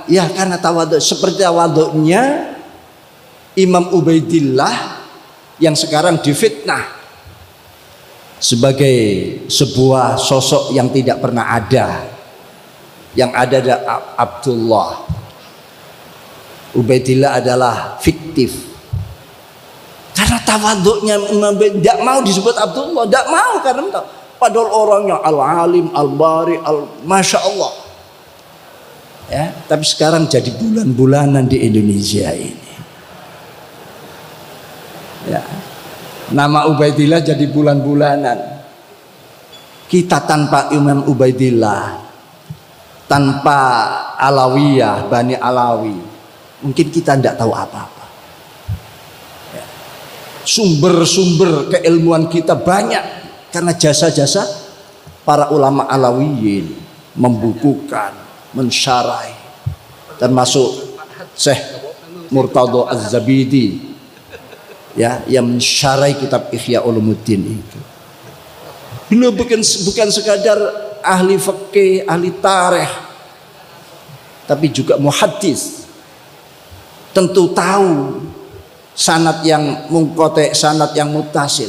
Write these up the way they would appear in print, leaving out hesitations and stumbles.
Ya karena tawadhu, seperti tawadhunya Imam Ubaidillah yang sekarang difitnah sebagai sebuah sosok yang tidak pernah ada. Yang ada Abdullah. Ubaidillah adalah fiktif. Karena tawadhunya tidak mau disebut Abdullah, tidak mau karena padahal orangnya al-alim, al-bari, masya Allah. Ya, tapi sekarang jadi bulan-bulanan di Indonesia ini. Ya, nama Ubaidillah jadi bulan-bulanan. Kita tanpa Imam Ubaidillah, tanpa Alawiyah, Bani Alawi, mungkin kita tidak tahu apa-apa. Ya. Sumber-sumber keilmuan kita banyak karena jasa-jasa para ulama Alawiyin membukukan, mensyarahi, termasuk Syekh Murtadha Az-Zabidi, ya, yang mensyarahi kitab Ihya Ulumuddin itu. Beliau bukan sekadar ahli fikih, ahli tarikh, tapi juga muhaddis. Tentu tahu sanad yang munqati', sanad yang muttasil.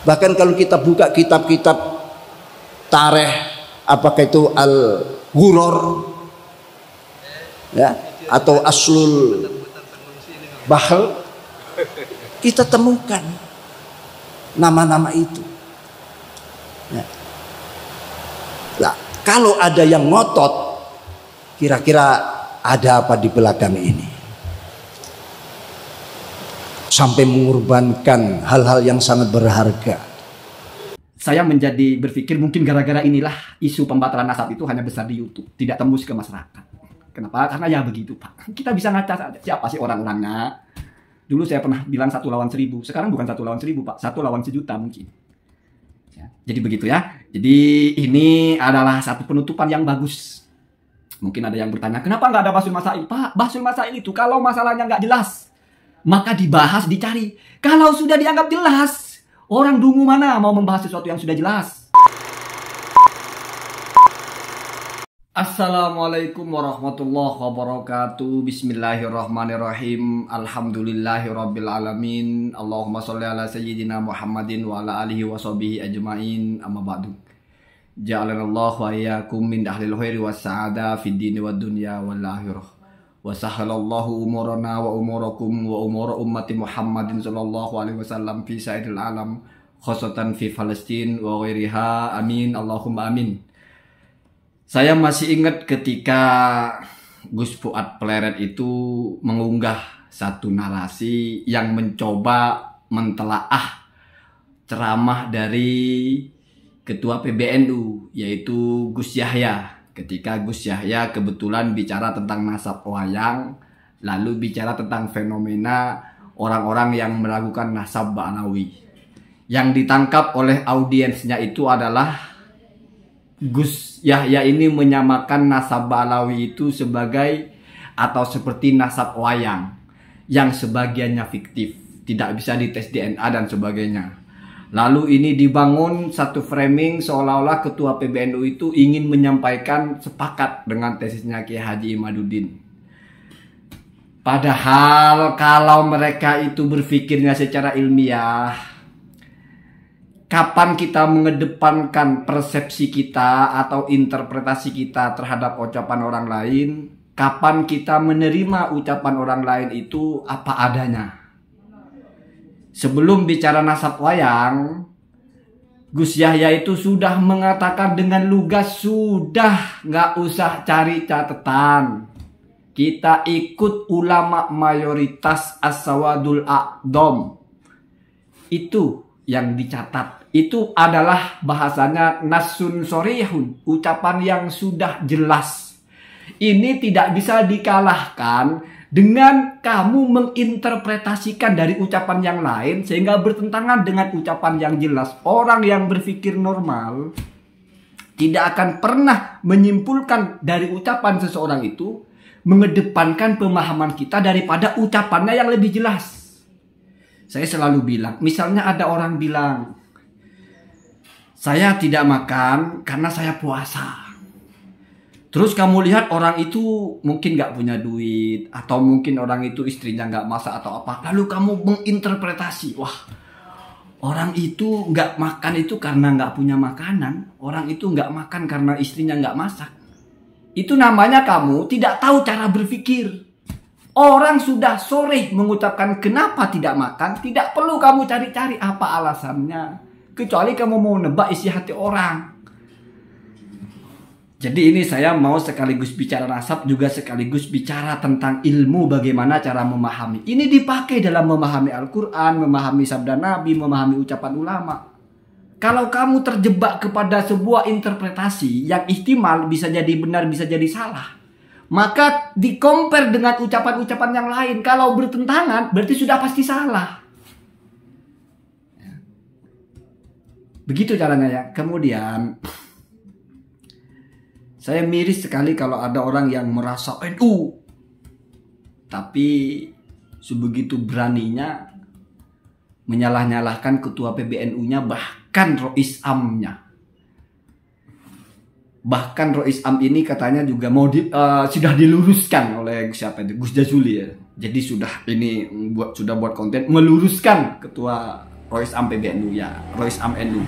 Bahkan kalau kita buka kitab-kitab tarikh, apakah itu Al-Ghurar, ya, atau Aslul Bahr, kita temukan nama-nama itu. Ya. Nah, kalau ada yang ngotot, kira-kira ada apa di belakang ini? Sampai mengorbankan hal-hal yang sangat berharga. Saya menjadi berpikir mungkin gara-gara inilah isu pembatalan nasab itu hanya besar di YouTube, tidak tembus ke masyarakat. Kenapa? Karena ya begitu Pak. Kita bisa ngaca saja siapa sih orang-orangnya. Dulu saya pernah bilang 1 lawan 1000. Sekarang bukan 1 lawan 1000 Pak, 1 lawan 1 juta mungkin. Ya, jadi begitu ya. Jadi ini adalah satu penutupan yang bagus. Mungkin ada yang bertanya, kenapa nggak ada Basul Masail? Pak, Basul Masail itu kalau masalahnya nggak jelas, maka dibahas, dicari. Kalau sudah dianggap jelas, orang dungu mana mau membahas sesuatu yang sudah jelas? Assalamualaikum warahmatullahi wabarakatuh. Bismillahirrahmanirrahim. Alhamdulillahirrabbilalamin. Allahumma sholli ala sayyidina Muhammadin wa ala alihi wa sahbihi ajma'in. Amma ba'du. Ja'alanallahu wa iyyakum min ahlil khairi was sa'ada fid dini wad dunya wal akhirah. Wa sahhalallahu umurana wa umurakum wa umur ummati Muhammadin sallallahu alaihi wasallam fi sa'iril alam, khosatan fi Palestin wa ghairiha. Amin Allahumma amin. Saya masih ingat ketika Gus Fuad Pleret itu mengunggah satu narasi yang mencoba mentelaah ceramah dari Ketua PBNU, yaitu Gus Yahya. Ketika Gus Yahya kebetulan bicara tentang nasab wayang, lalu bicara tentang fenomena orang-orang yang meragukan nasab Ba'alawi. Yang ditangkap oleh audiensnya itu adalah Gus Yahya ini menyamakan nasab Ba'alawi itu sebagai atau seperti nasab wayang yang sebagiannya fiktif, tidak bisa dites DNA dan sebagainya. Lalu ini dibangun satu framing seolah-olah Ketua PBNU itu ingin menyampaikan sepakat dengan tesisnya Kiai Haji Imaduddin. Padahal kalau mereka itu berpikirnya secara ilmiah, kapan kita mengedepankan persepsi kita atau interpretasi kita terhadap ucapan orang lain, kapan kita menerima ucapan orang lain itu apa adanya. Sebelum bicara nasab wayang, Gus Yahya itu sudah mengatakan dengan lugas, sudah nggak usah cari catatan. Kita ikut ulama mayoritas as-sawadul a'dham. Itu yang dicatat. Itu adalah bahasanya nasun sorihun, ucapan yang sudah jelas. Ini tidak bisa dikalahkan dengan kamu menginterpretasikan dari ucapan yang lain sehingga bertentangan dengan ucapan yang jelas. Orang yang berpikir normal tidak akan pernah menyimpulkan dari ucapan seseorang itu mengedepankan pemahaman kita daripada ucapannya yang lebih jelas. Saya selalu bilang, misalnya ada orang bilang, saya tidak makan karena saya puasa. Terus kamu lihat orang itu mungkin nggak punya duit, atau mungkin orang itu istrinya nggak masak atau apa. Lalu kamu menginterpretasi, wah orang itu nggak makan itu karena nggak punya makanan. Orang itu nggak makan karena istrinya nggak masak. Itu namanya kamu tidak tahu cara berpikir. Orang sudah sore mengucapkan kenapa tidak makan, tidak perlu kamu cari-cari apa alasannya. Kecuali kamu mau nebak isi hati orang. Jadi ini saya mau sekaligus bicara nasab, juga sekaligus bicara tentang ilmu bagaimana cara memahami. Ini dipakai dalam memahami Al-Quran, memahami sabda Nabi, memahami ucapan ulama. Kalau kamu terjebak kepada sebuah interpretasi yang ihtimal bisa jadi benar, bisa jadi salah, maka di-compare dengan ucapan-ucapan yang lain. Kalau bertentangan, berarti sudah pasti salah. Begitu caranya ya. Kemudian saya miris sekali kalau ada orang yang merasa NU, tapi sebegitu beraninya menyalah-nyalahkan ketua PBNU-nya, bahkan Rois Am-nya. Bahkan Rois Am ini katanya juga mau sudah diluruskan oleh siapa itu, Gus Jazuli ya. Jadi sudah buat konten meluruskan ketua Rois Am PBNU ya, Rois Am NU.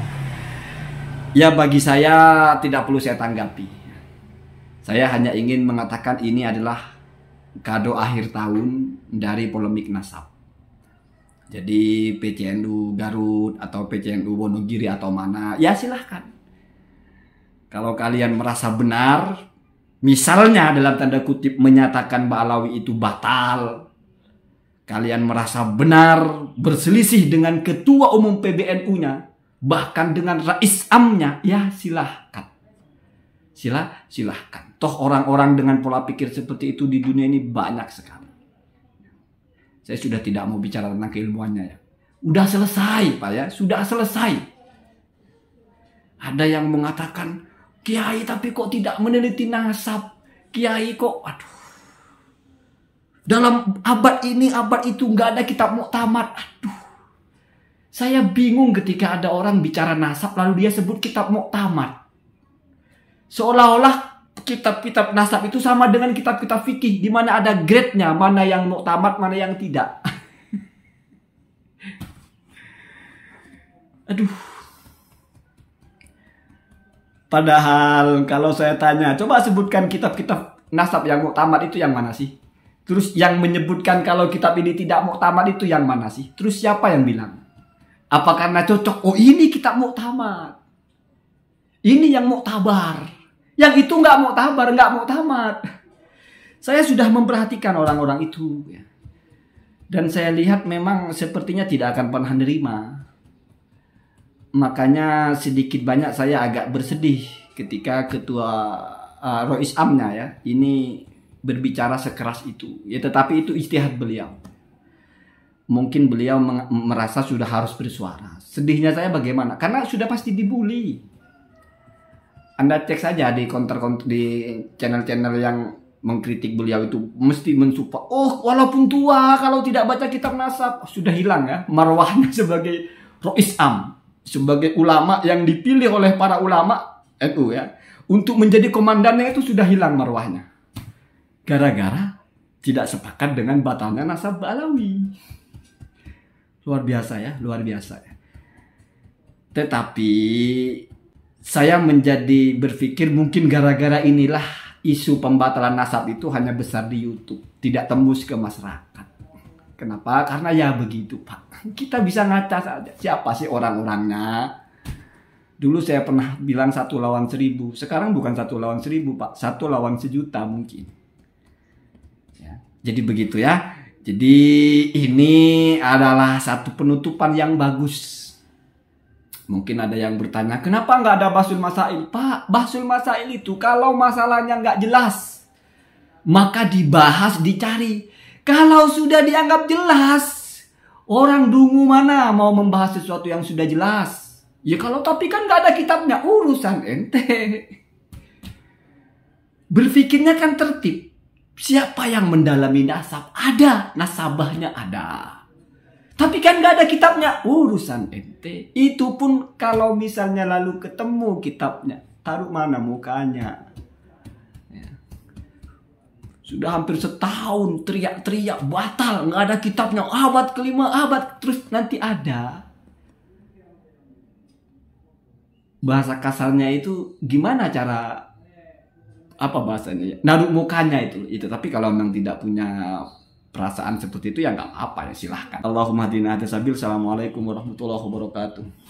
Ya bagi saya tidak perlu saya tanggapi. Saya hanya ingin mengatakan ini adalah kado akhir tahun dari polemik nasab. Jadi PCNU Garut atau PCNU Wonogiri atau mana, ya silahkan. Kalau kalian merasa benar, misalnya dalam tanda kutip menyatakan Mbak Alawi itu batal, kalian merasa benar berselisih dengan ketua umum PBNU-nya, bahkan dengan Rais Am-nya, ya silahkan. Silahkan. Toh orang-orang dengan pola pikir seperti itu di dunia ini banyak sekali. Saya sudah tidak mau bicara tentang keilmuannya ya. Udah selesai Pak ya, sudah selesai. Ada yang mengatakan, Kiai tapi kok tidak meneliti nasab. Kiai kok, aduh. Dalam abad ini, abad itu nggak ada kitab muktamad. Aduh. Saya bingung ketika ada orang bicara nasab lalu dia sebut kitab muktamad. Seolah-olah kitab-kitab nasab itu sama dengan kitab-kitab fikih, di mana ada grade-nya, mana yang muktamad, mana yang tidak. Aduh. Padahal kalau saya tanya, coba sebutkan kitab-kitab nasab yang muktamad itu yang mana sih? Terus yang menyebutkan kalau kitab ini tidak muktamad itu yang mana sih? Terus siapa yang bilang? Apa karena cocok? Oh ini kitab muktamad. Ini yang muktabar. Yang itu nggak muktabar, nggak muktamad. Saya sudah memperhatikan orang-orang itu. Ya. Dan saya lihat memang sepertinya tidak akan pernah menerima. Makanya sedikit banyak saya agak bersedih ketika ketua Rois Am-nya ya ini berbicara sekeras itu. Ya tetapi itu ijtihad beliau. Mungkin beliau merasa sudah harus bersuara. Sedihnya saya bagaimana? Karena sudah pasti dibully. Anda cek saja di di channel-channel yang mengkritik beliau itu mesti mensupport. Oh, walaupun tua kalau tidak baca kitab nasab sudah hilang ya marwahnya sebagai Rois Am, sebagai ulama yang dipilih oleh para ulama NU ya untuk menjadi komandannya itu sudah hilang marwahnya. Gara-gara tidak sepakat dengan batalnya nasab Alawi. Luar biasa ya, luar biasa ya. Tetapi saya menjadi berpikir mungkin gara-gara inilah isu pembatalan nasab itu hanya besar di YouTube, tidak tembus ke masyarakat. Kenapa? Karena ya begitu Pak. Kita bisa ngaca saja. Siapa sih orang-orangnya? Dulu saya pernah bilang 1 lawan 1000. Sekarang bukan 1 lawan 1000 Pak. 1 lawan 1.000.000 mungkin. Ya, jadi begitu ya. Jadi ini adalah satu penutupan yang bagus. Mungkin ada yang bertanya, kenapa nggak ada Bahsul Masail? Pak, Bahsul Masail itu kalau masalahnya nggak jelas, maka dibahas, dicari. Kalau sudah dianggap jelas, orang dungu mana mau membahas sesuatu yang sudah jelas? Ya kalau tapi kan nggak ada kitabnya, urusan ente. Berpikirnya kan tertib. Siapa yang mendalami nasab? Ada, nasabahnya ada. Tapi kan gak ada kitabnya, urusan ente. Itu pun kalau misalnya lalu ketemu kitabnya, taruh mana mukanya. Ya. Sudah hampir setahun teriak-teriak batal, nggak ada kitabnya, abad kelima, abad terus nanti ada. Bahasa kasarnya itu gimana cara apa bahasanya ya? Naruh mukanya itu. Tapi kalau memang tidak punya perasaan seperti itu ya nggak apa ya, silahkan. Allahumma hadina hadasabil. Assalamualaikum warahmatullahi wabarakatuh.